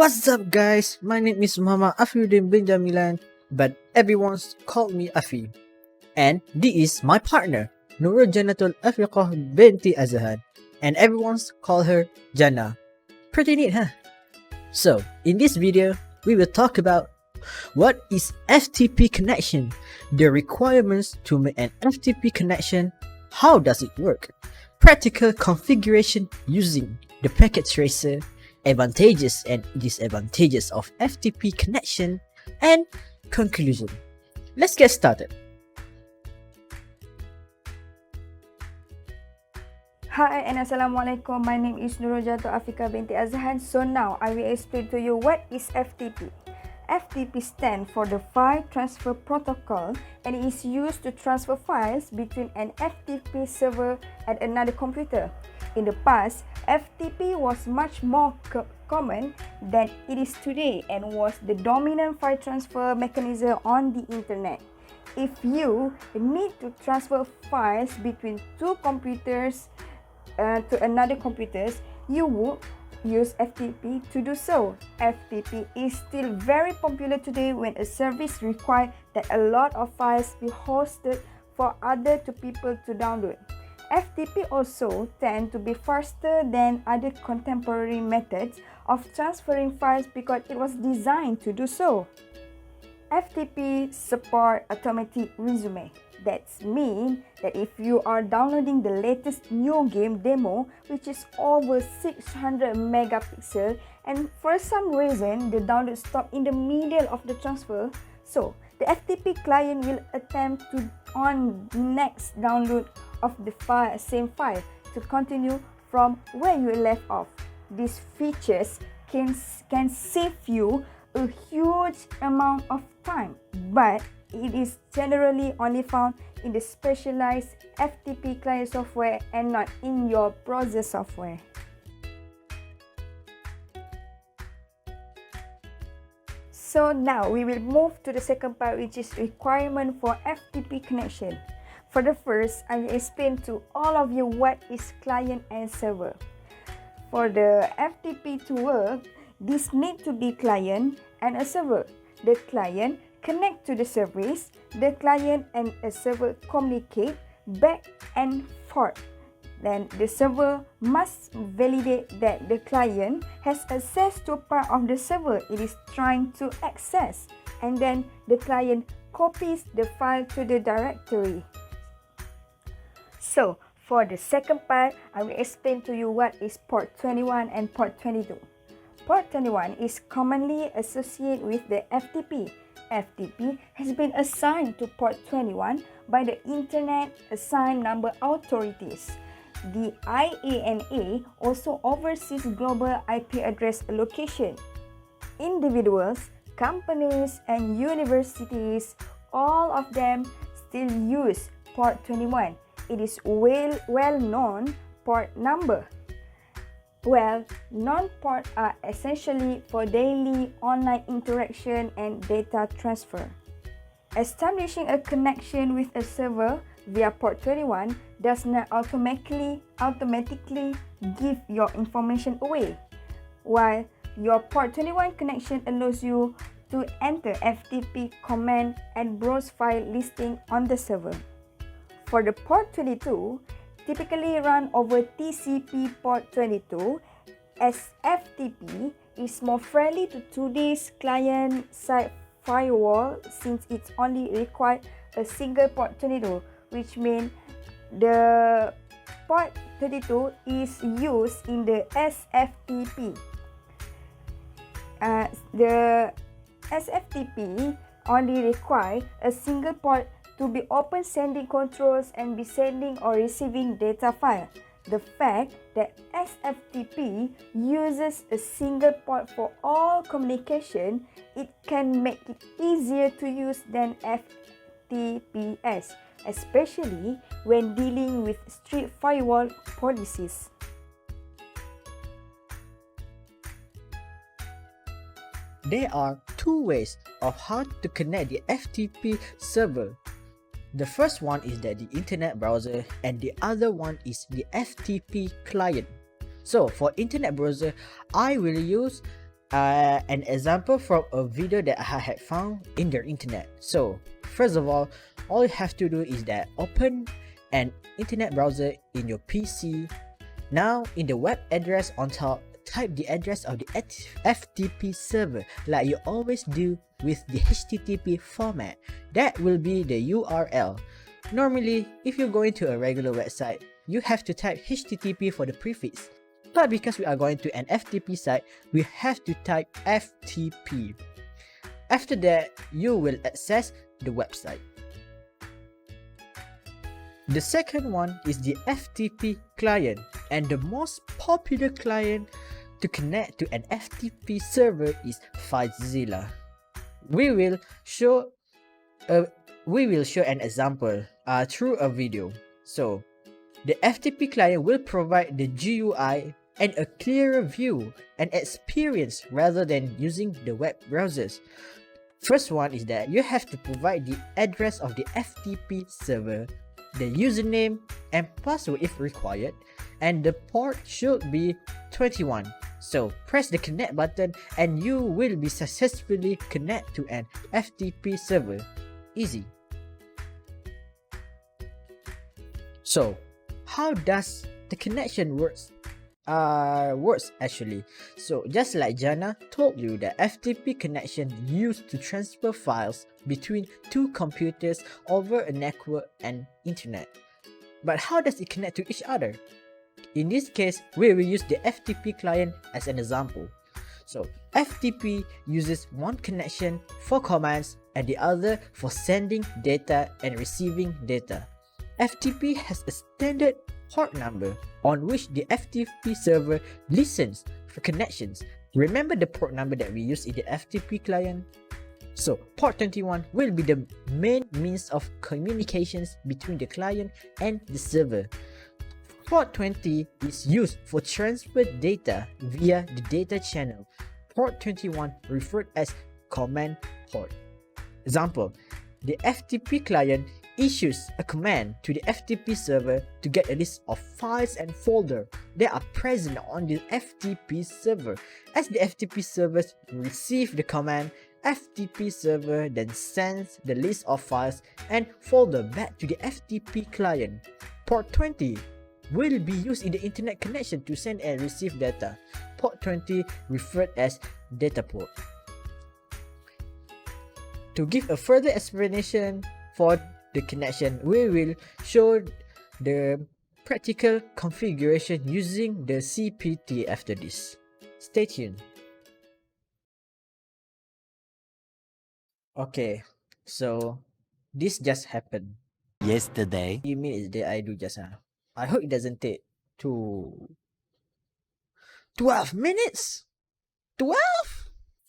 What's up guys, my name is Muhammad Afiuddin bin Jamilan, but everyone's called me Afi. And this is my partner, Nurul Janatul Afiqah binti Azhan, and everyone's call her Jannah. Pretty neat, huh? So, in this video, we will talk about what is FTP connection, the requirements to make an FTP connection, how does it work, practical configuration using the packet tracer, advantages and disadvantages of FTP connection, and conclusion. Let's get started. Hi and Assalamualaikum. My name is Nurul Janatul Afiqah binti Azhan. So now I will explain to you what is FTP. FTP stands for the File Transfer Protocol and it is used to transfer files between an FTP server and another computer. In the past, FTP was much more common than it is today and was the dominant file transfer mechanism on the internet. If you need to transfer files between two computers to another computers, you would use FTP to do so. FTP is still very popular today when a service requires that a lot of files be hosted for other people to download. FTP also tend to be faster than other contemporary methods of transferring files because it was designed to do so. FTP support automatic resume. That means that if you are downloading the latest new game demo, which is over 600 megapixels, and for some reason the download stopped in the middle of the transfer, so the FTP client will attempt to on next download of the same file to continue from where you left off. These features can save you a huge amount of time, but it is generally only found in the specialized FTP client software and not in your browser software. So now we will move to the second part, which is requirement for FTP connection. For the first, I will explain to all of you what is client and server. For the FTP to work, this need to be client and a server. The client connect to the service, the client and a server communicate back and forth. Then the server must validate that the client has access to a part of the server it is trying to access, and then the client copies the file to the directory. So for the second part, I will explain to you what is port 21 and port 22. Port 21 is commonly associated with the FTP. FTP has been assigned to port 21 by the Internet Assigned Number Authorities. The IANA also oversees global IP address allocation. Individuals, companies, and universities, all of them still use port 21. It is well-known port number. Well, non-port are essentially for daily online interaction and data transfer. Establishing a connection with a server via port 21 does not automatically give your information away, while your port 21 connection allows you to enter FTP command and browse file listing on the server. For the port 22, typically run over TCP port 22, as FTP is more friendly to today's client-side firewall since it only requires a single port 22, which means the port 22 is used in the SFTP. The SFTP only requires a single port to be open sending controls and be sending or receiving data file. The fact that SFTP uses a single port for all communication, it can make it easier to use than FTPS, especially when dealing with strict firewall policies. There are two ways of how to connect the FTP server. The first one is the internet browser and the other one is the FTP client. So for internet browser, I will use an example from a video that I had found in the internet. So first of all you have to do is that open an internet browser in your PC. Now in the web address on top, type the address of the FTP server like you always do with the HTTP format. That will be the URL. Normally, if you're going to a regular website, you have to type HTTP for the prefix. But because we are going to an FTP site, we have to type FTP. After that, you will access the website. The second one is the FTP client, and the most popular client to connect to an FTP server is FileZilla. We will show an example through a video. So the FTP client will provide the GUI and a clearer view and experience rather than using the web browsers. First one is that you have to provide the address of the FTP server, the username and password if required, and the port should be 21. So press the connect button and you will be successfully connect to an FTP server. Easy. So how does the connection works actually? So just like Jana told you, that FTP connection used to transfer files between two computers over a network and internet. But how does it connect to each other? In this case, we will use the FTP client as an example. So FTP uses one connection for commands and the other for sending data and receiving data. FTP has a standard port number on which the FTP server listens for connections. Remember the port number that we use in the FTP client? So port 21 will be the main means of communications between the client and the server. Port 20 is used for transfer data via the data channel. Port 21 referred as command port. Example, the FTP client issues a command to the FTP server to get a list of files and folders that are present on the FTP server. As the FTP servers receive the command, FTP server then sends the list of files and folder back to the FTP client. Port 20 will be used in the internet connection to send and receive data. Port 20 referred as data port. To give a further explanation for the connection, we will show the practical configuration using the CPT after this. Stay tuned. Okay, so this just happened yesterday. 3 minutes that I do just now. I hope it doesn't take 12 minutes. 12?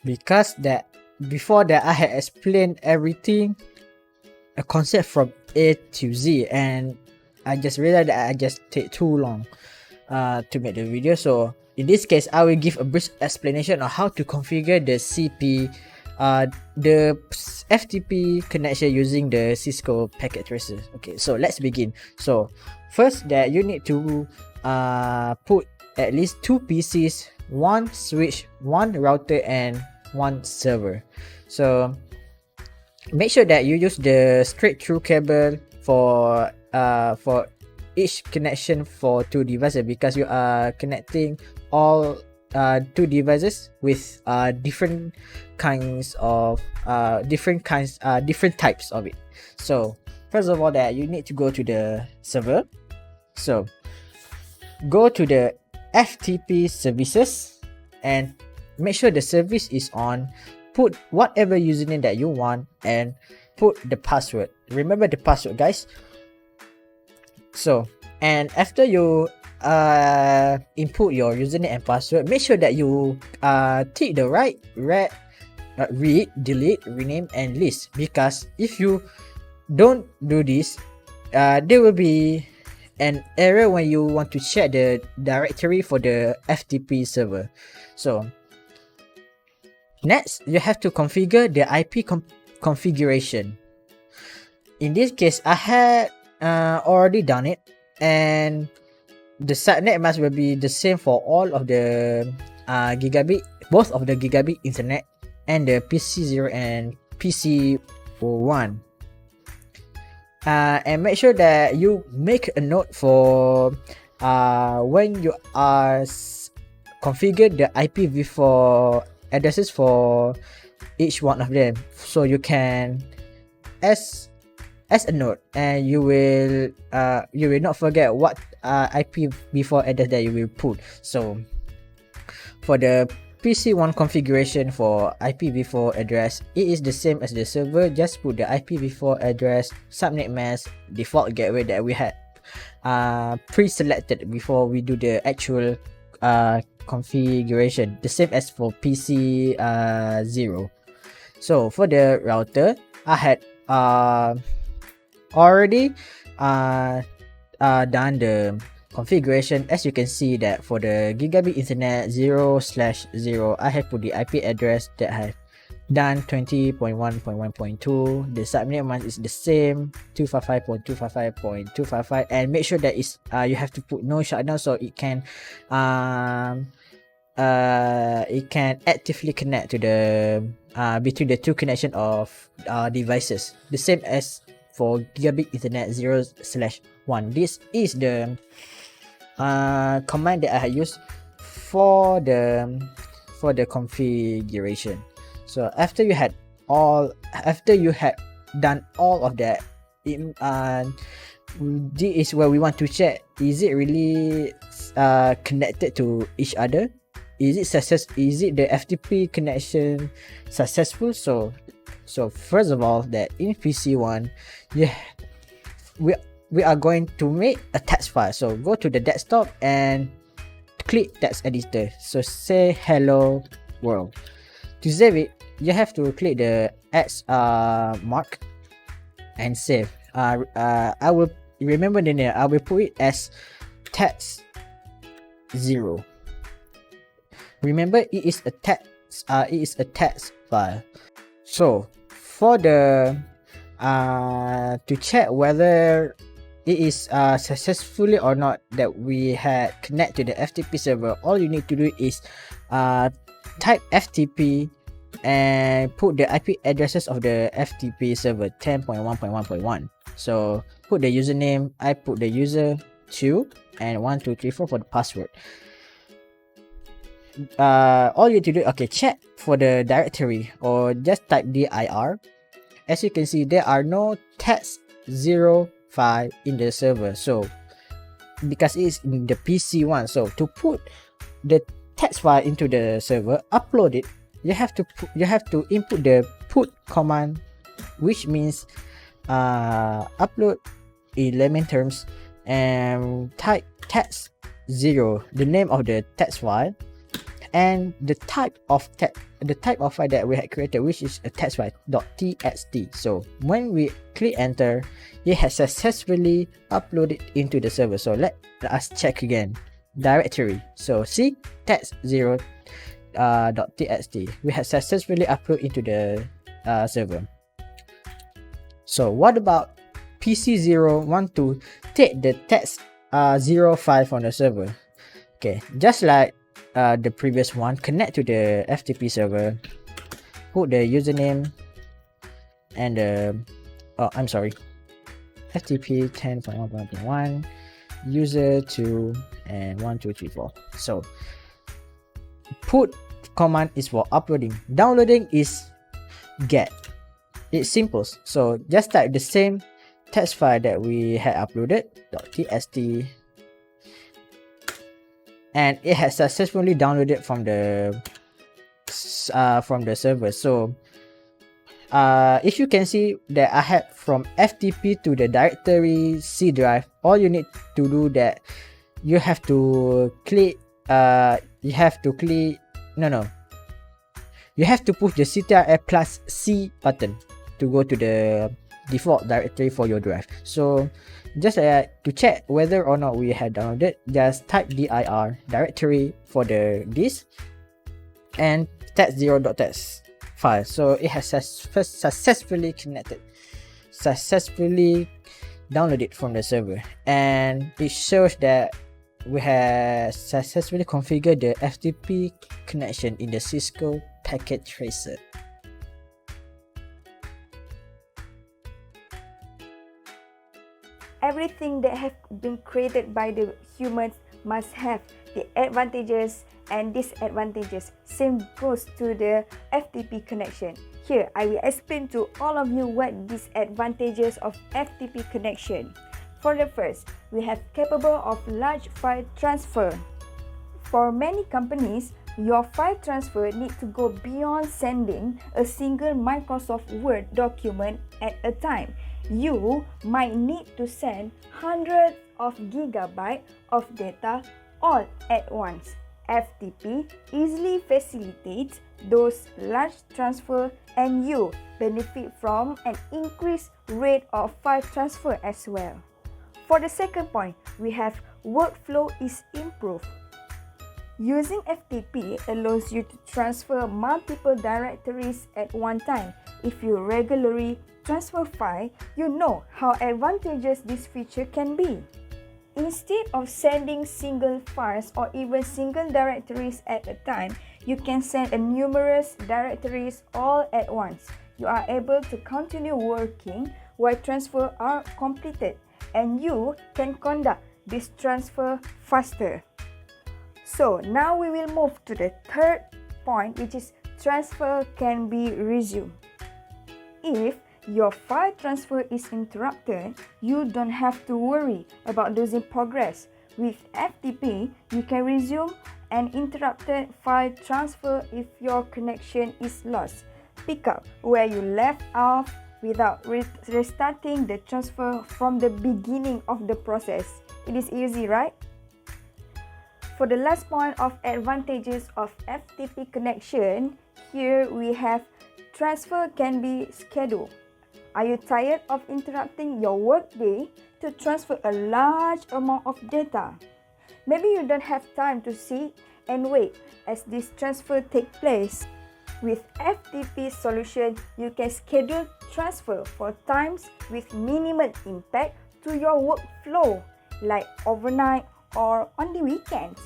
Because that before that I had explained everything, a concept from A to Z, and I just realized that I just take too long to make the video. So in this case, I will give a brief explanation on how to configure the the FTP connection using the Cisco packet tracer. Okay, so let's begin. So first, that you need to put at least 2 PCs, 1 switch, 1 router and 1 server. So make sure that you use the straight through cable for each connection for 2 devices, because you are connecting all 2 devices with different types of it. So first of all, that you need to go to the server. So go to the FTP services and make sure the service is on. Put whatever username that you want and put the password. Remember the password, guys. So, and after you input your username and password, make sure that you tick the read, delete, rename and list, because if you don't do this, there will be an error when you want to check the directory for the FTP server. So next, you have to configure the IP configuration. In this case, I had already done it, and the subnet mask will be the same for all of the gigabit both of the gigabit internet and the PC0 and PC1. And make sure that you make a note for when you are configure the IPv4 addresses for each one of them, so you can as a note, and you will not forget what IPv4 address that you will put. So for the PC1 configuration for IPv4 address, it is the same as the server. Just put the IPv4 address, subnet mask, default gateway that we had pre-selected before we do the actual configuration, the same as for PC0. So for the router, I had already done the configuration. As you can see that for the gigabit internet 0/0, I have put the IP address that I have done 20.1.1.2. the subnet mask is the same, 255.255.255, and make sure that is you have to put no shutdown, so it can actively connect to the between the two connection of devices, the same as for gigabit internet 0/1. This is the command that I used for the configuration. So after you had done all of that, this is where we want to check, is it really connected to each other? Is it the FTP connection successful? So first of all, that in PC1, we are going to make a text file. So go to the desktop and click text editor. So say hello world. To save it, you have to click the X mark and save. I will remember the name. I will put it as text 0. Remember, it is a text file. So for the to check whether it is successfully or not that we had connect to the FTP server, all you need to do is type FTP and put the IP addresses of the FTP server 10.1.1.1. So put the username. I put the user 2 and 1234 for the password. All you need to do, okay, check for the directory or just type dir. As you can see, there are no text 0 file in the server, so because it's in the PC1. So to put the text file into the server, upload it, you have to input the put command, which means upload in layman terms, and type text 0, the name of the text file, and the type of file that we had created, which is a text file .txt. So when we click enter, it has successfully uploaded into the server. So let us check again. Directory. So see, text 0 .txt, we have successfully uploaded into the server. So what about PC0 want to take the text 0 file from the server? Okay, just like the previous one, connect to the FTP server, put the username and FTP 10.1.1, user 2 and 1234. So put command is for uploading. Downloading is get. It's simple. So just type the same text file that we had uploaded .txt, and it has successfully downloaded from the server. So if you can see that I have from FTP to the directory C drive, all you need to do that you have to click you have to push the Ctrl+C button to go to the default directory for your drive. So just to check whether or not we had downloaded, just type dir directory for the disk and text0.txt file. So it has successfully downloaded from the server, and it shows that we have successfully configured the FTP connection in the Cisco packet tracer. Everything that have been created by the humans must have the advantages and disadvantages. Same goes to the FTP connection. Here, I will explain to all of you what disadvantages of FTP connection. For the first, we have capable of large file transfer. For many companies, your file transfer need to go beyond sending a single Microsoft Word document at a time. You might need to send hundreds of gigabytes of data all at once. FTP easily facilitates those large transfer and you benefit from an increased rate of file transfer as well. For the second point, we have workflow is improved. Using FTP allows you to transfer multiple directories at one time. If you regularly transfer file, you know how advantageous this feature can be. Instead of sending single files or even single directories at a time, you can send numerous directories all at once. You are able to continue working while transfer are completed, and you can conduct this transfer faster. So now we will move to the third point, which is transfer can be resumed. If your file transfer is interrupted, you don't have to worry about losing progress. With FTP, you can resume an interrupted file transfer if your connection is lost. Pick up where you left off without restarting the transfer from the beginning of the process. It is easy, right? For the last point of advantages of FTP connection, here we have transfer can be scheduled. Are you tired of interrupting your workday to transfer a large amount of data? Maybe you don't have time to sit and wait as this transfer takes place. With FTP solution, you can schedule transfer for times with minimal impact to your workflow, like overnight or on the weekends.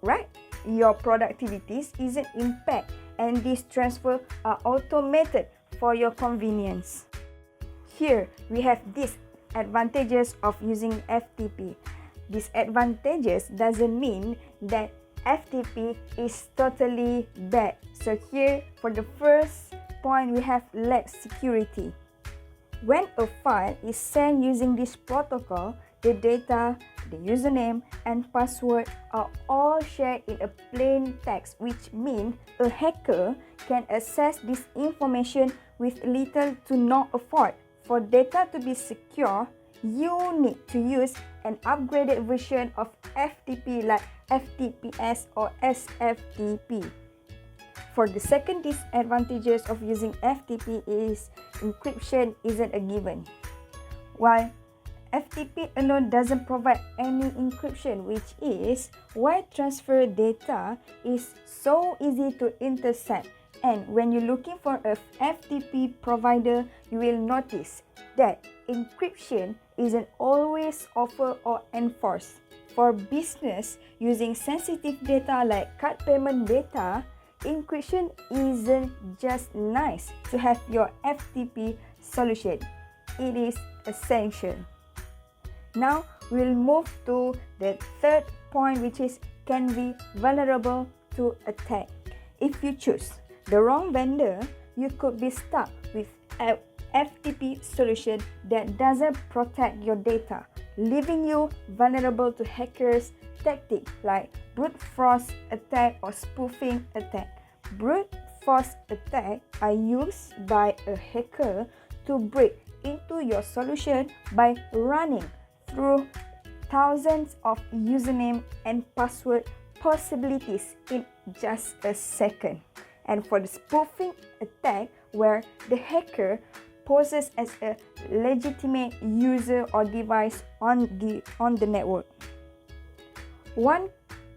Right? Your productivities isn't impacted, and these transfers are automated for your convenience. Here we have disadvantages of using FTP. Disadvantages doesn't mean that FTP is totally bad. So here for the first point, we have lack security. When a file is sent using this protocol, the data, the username, and password are all shared in a plain text, which means a hacker can access this information with little to no effort. For data to be secure, you need to use an upgraded version of FTP like FTPS or SFTP. For the second disadvantages of using FTP is encryption isn't a given. While FTP alone doesn't provide any encryption, which is why transfer data is so easy to intercept. And when you're looking for a FTP provider, you will notice that encryption isn't always offered or enforced. For business using sensitive data like card payment data, encryption isn't just nice to have your FTP solution. It is essential. Now we'll move to the third point, which is can be vulnerable to attack. If you choose the wrong vendor, you could be stuck with a FTP solution that doesn't protect your data, leaving you vulnerable to hackers' tactics like brute force attack or spoofing attack. Brute force attacks are used by a hacker to break into your solution by running through thousands of username and password possibilities in just a second. And for the spoofing attack, where the hacker poses as a legitimate user or device on the network. One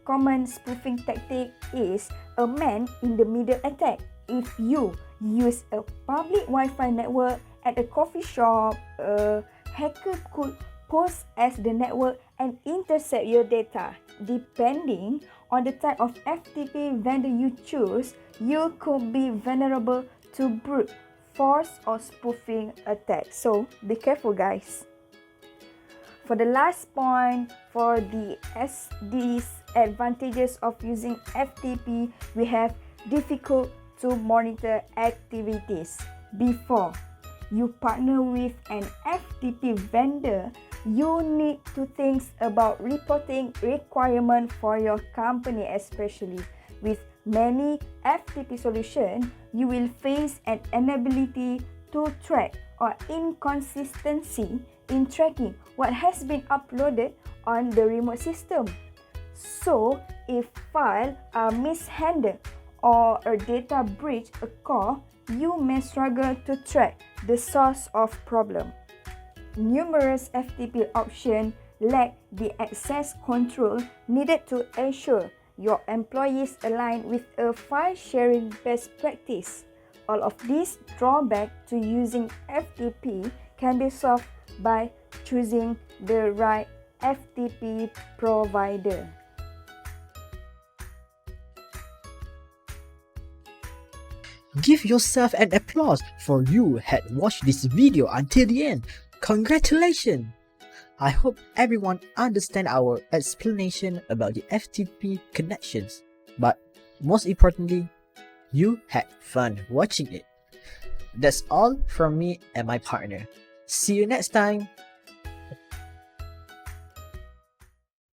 common spoofing tactic is a man-in-the-middle attack. If you use a public Wi-Fi network at a coffee shop, a hacker could pose as the network and intercept your data. Depending on the type of FTP vendor you choose, you could be vulnerable to brute force or spoofing attacks. So be careful, guys. For the last point, for the disadvantages of using FTP, we have difficult to monitor activities. Before you partner with an FTP vendor, you need to think about reporting requirement for your company, especially with many FTP solutions, you will face an inability to track or inconsistency in tracking what has been uploaded on the remote system. So, if files are mishandled or a data breach occurs, you may struggle to track the source of problem. Numerous FTP options lack the access control needed to ensure your employees align with a file sharing best practice. All of these drawbacks to using FTP can be solved by choosing the right FTP provider. Give yourself an applause for you had watched this video until the end. Congratulations! I hope everyone understands our explanation about the FTP connections. But most importantly, you had fun watching it. That's all from me and my partner. See you next time.